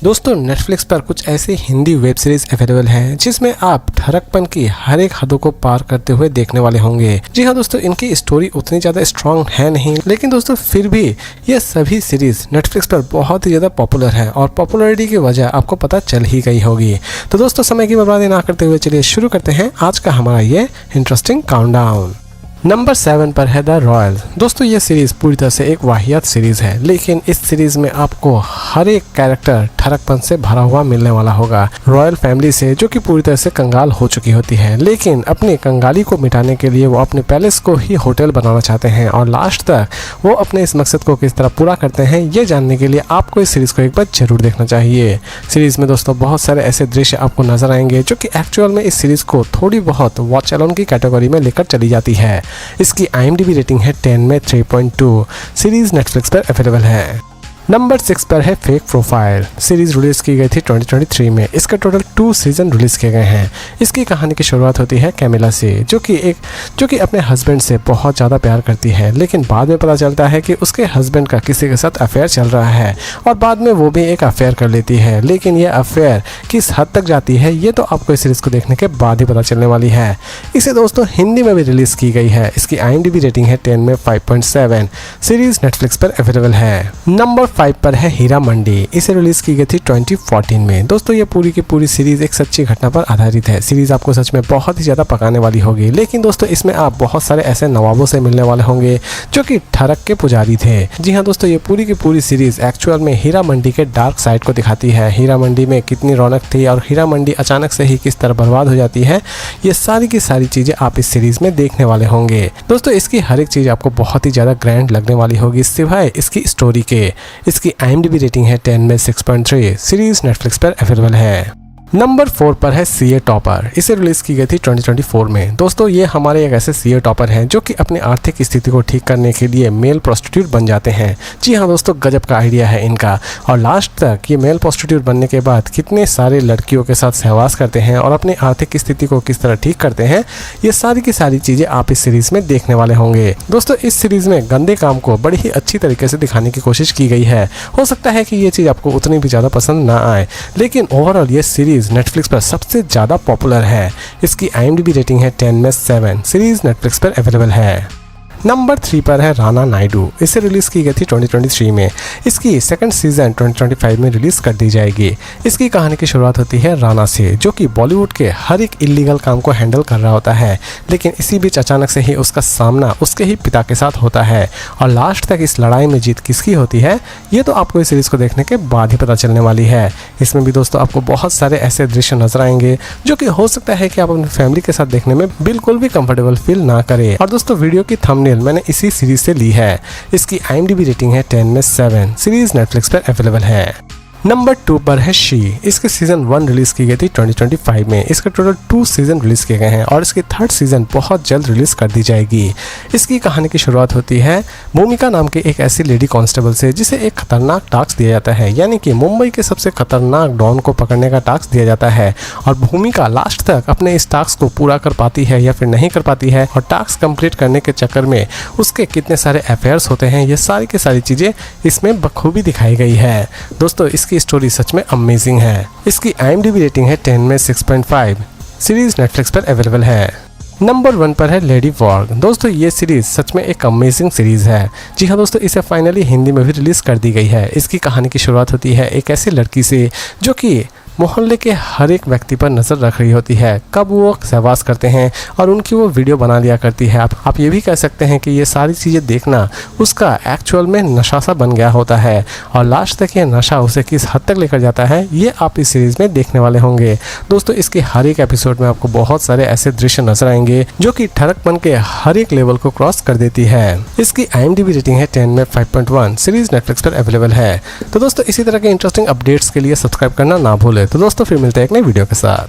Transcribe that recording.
दोस्तों नेटफ्लिक्स पर कुछ ऐसी हिंदी वेब सीरीज अवेलेबल है जिसमें आप ठरकपन की हर एक हदों को पार करते हुए देखने वाले होंगे। जी हाँ दोस्तों, इनकी स्टोरी उतनी ज़्यादा स्ट्रॉन्ग है नहीं, लेकिन दोस्तों फिर भी ये सभी सीरीज नेटफ्लिक्स पर बहुत ही ज़्यादा पॉपुलर है और पॉपुलरिटी की वजह आपको पता चल ही गई होगी। तो दोस्तों समय की बर्बादी ना करते हुए चलिए शुरू करते हैं आज का हमारा ये इंटरेस्टिंग काउंटडाउन। नंबर 7 पर है द रॉयल। दोस्तों ये सीरीज़ पूरी तरह से एक वाहियात सीरीज़ है, लेकिन इस सीरीज़ में आपको हर एक कैरेक्टर ठरकपन से भरा हुआ मिलने वाला होगा। रॉयल फैमिली से जो कि पूरी तरह से कंगाल हो चुकी होती है, लेकिन अपनी कंगाली को मिटाने के लिए वो अपने पैलेस को ही होटल बनाना चाहते हैं और लास्ट तक वो अपने इस मकसद को किस तरह पूरा करते हैं ये जानने के लिए आपको इस सीरीज़ को एक बार जरूर देखना चाहिए। सीरीज़ में दोस्तों बहुत सारे ऐसे दृश्य आपको नजर आएंगे जो कि एक्चुअल में इस सीरीज़ को थोड़ी बहुत वॉच अलोन की कैटेगरी में लेकर चली जाती है। इसकी IMDb रेटिंग है 10 में 3.2। सीरीज नेटफ्लिक्स पर अवेलेबल है। नंबर 6 पर है फेक प्रोफाइल। सीरीज रिलीज की गई थी 2023 में। इसका टोटल 2 सीजन रिलीज किए गए हैं। इसकी कहानी की शुरुआत होती है कैमिला से, जो कि अपने हस्बैंड से बहुत ज़्यादा प्यार करती है, लेकिन बाद में पता चलता है कि उसके हस्बैंड का किसी के साथ अफेयर चल रहा है और बाद में वो भी एक अफेयर कर लेती है। लेकिन ये अफेयर किस हद तक जाती है ये तो आपको इस सीरीज को देखने के बाद ही पता चलने वाली है। इसे दोस्तों हिंदी में भी रिलीज की गई है। इसकी IMDb रेटिंग है 10 में 5.7। सीरीज नेटफ्लिक्स पर अवेलेबल है। नंबर 5 पर है हीरा मंडी। इसे रिलीज की गई थी 2014 में। दोस्तों ये पूरी की पूरी सीरीज एक सच्ची घटना पर आधारित है। सीरीज आपको सच में बहुत ही ज्यादा पकाने वाली होगी, लेकिन दोस्तों इसमें आप बहुत सारे ऐसे नवाबों से मिलने वाले होंगे जो कि ठरक के पुजारी थे। जी हाँ दोस्तों, ये पूरी की पूरी सीरीज एक्चुअल में हीरा मंडी के डार्क साइड को दिखाती है। हीरा मंडी में कितनी रौनक थी और हीरा मंडी अचानक से ही किस तरह बर्बाद हो जाती है, ये सारी की सारी चीजें आप इस सीरीज में देखने वाले होंगे। दोस्तों इसकी हर एक चीज आपको बहुत ही ज्यादा ग्रैंड लगने वाली होगी सिवाय इसकी स्टोरी के। इसकी IMDb रेटिंग है 10 में 6.3। सीरीज नेटफ्लिक्स पर अवेलेबल है। नंबर 4 पर है CA टॉपर। इसे रिलीज की गई थी 2024 में। दोस्तों ये हमारे एक ऐसे CA टॉपर हैं जो कि अपनी आर्थिक स्थिति को ठीक करने के लिए मेल प्रोस्टिट्यूट बन जाते हैं। जी हाँ दोस्तों, गजब का आइडिया है इनका। और लास्ट तक ये मेल प्रोस्टिट्यूट बनने के बाद कितने सारे लड़कियों के साथ सहवास करते हैं और अपनी आर्थिक स्थिति को किस तरह ठीक करते हैं, ये सारी की सारी चीज़ें आप इस सीरीज में देखने वाले होंगे। दोस्तों इस सीरीज में गंदे काम को बड़ी ही अच्छी तरीके से दिखाने की कोशिश की गई है। हो सकता है कि ये चीज़ आपको उतनी भी ज़्यादा पसंद ना आए, लेकिन ओवरऑल ये सीरीज नेटफ्लिक्स पर सबसे ज्यादा पॉपुलर है। इसकी IMDb रेटिंग है 10 में 7। सीरीज नेटफ्लिक्स पर अवेलेबल है। नंबर 3 पर है राना नायडू। इसे रिलीज की गई थी 2023 में। इसकी सेकंड सीजन 2025 में रिलीज कर दी जाएगी। इसकी कहानी की शुरुआत होती है राना से, जो कि बॉलीवुड के हर एक इलीगल काम को हैंडल कर रहा होता है, लेकिन इसी बीच अचानक से ही उसका सामना उसके ही पिता के साथ होता है और लास्ट तक इस लड़ाई में जीत किसकी होती है ये तो आपको इस सीरीज को देखने के बाद ही पता चलने वाली है। इसमें भी दोस्तों आपको बहुत सारे ऐसे दृश्य नजर आएंगे जो कि हो सकता है कि आप अपनी फैमिली के साथ देखने में बिल्कुल भी कंफर्टेबल फील ना करें। और दोस्तों वीडियो की थंबनेल मैंने इसी सीरीज से ली है। इसकी IMDb रेटिंग है 10 में 7। सीरीज नेटफ्लिक्स पर अवेलेबल है। नंबर 2 पर है शी। इसके सीजन 1 रिलीज की गई थी 2025 में। इसके टोटल 2 सीजन रिलीज किए गए हैं और इसकी 3rd सीजन बहुत जल्द रिलीज कर दी जाएगी। इसकी कहानी की शुरुआत होती है भूमिका नाम के एक ऐसी लेडी कांस्टेबल से जिसे एक खतरनाक टास्क दिया जाता है, यानी कि मुंबई के सबसे खतरनाक डॉन को पकड़ने का टास्क दिया जाता है और भूमिका लास्ट तक अपने इस टास्क को पूरा कर पाती है या फिर नहीं कर पाती है और टास्क कंप्लीट करने के चक्कर में उसके कितने सारे अफेयर्स होते हैं, ये सारी की सारी चीजें इसमें बखूबी दिखाई गई है। दोस्तों इसकी स्टोरी सच में अमेजिंग है। इसकी IMDb रेटिंग है 10 में 6.5। सीरीज नेटफ्लिक्स पर अवेलेबल है। नंबर 1 पर है लेडी वॉर्ग। दोस्तों ये सीरीज सच में एक अमेजिंग सीरीज है। जी हाँ दोस्तों, इसे फाइनली हिंदी में भी रिलीज कर दी गई है। इसकी कहानी की शुरुआत होती है एक ऐसी लड़की से जो कि मोहल्ले के हर एक व्यक्ति पर नज़र रख रही होती है, कब वो सहवास करते हैं और उनकी वो वीडियो बना लिया करती है। आप ये भी कह सकते हैं कि ये सारी चीज़ें देखना उसका एक्चुअल में नशा सा बन गया होता है और लास्ट तक ये नशा उसे किस हद तक लेकर जाता है ये आप इस सीरीज़ में देखने वाले होंगे। दोस्तों इसके हर एक एपिसोड में आपको बहुत सारे ऐसे दृश्य नजर आएंगे जो कि ठरकपन के हर एक लेवल को क्रॉस कर देती है। इसकी IMDb रेटिंग है 10 में 5.1। सीरीज नेटफ्लिक्स पर अवेलेबल है। तो दोस्तों इसी तरह के इंटरेस्टिंग अपडेट्स के लिए सब्सक्राइब करना ना भूलें। तो दोस्तों फिर मिलते हैं एक नई वीडियो के साथ।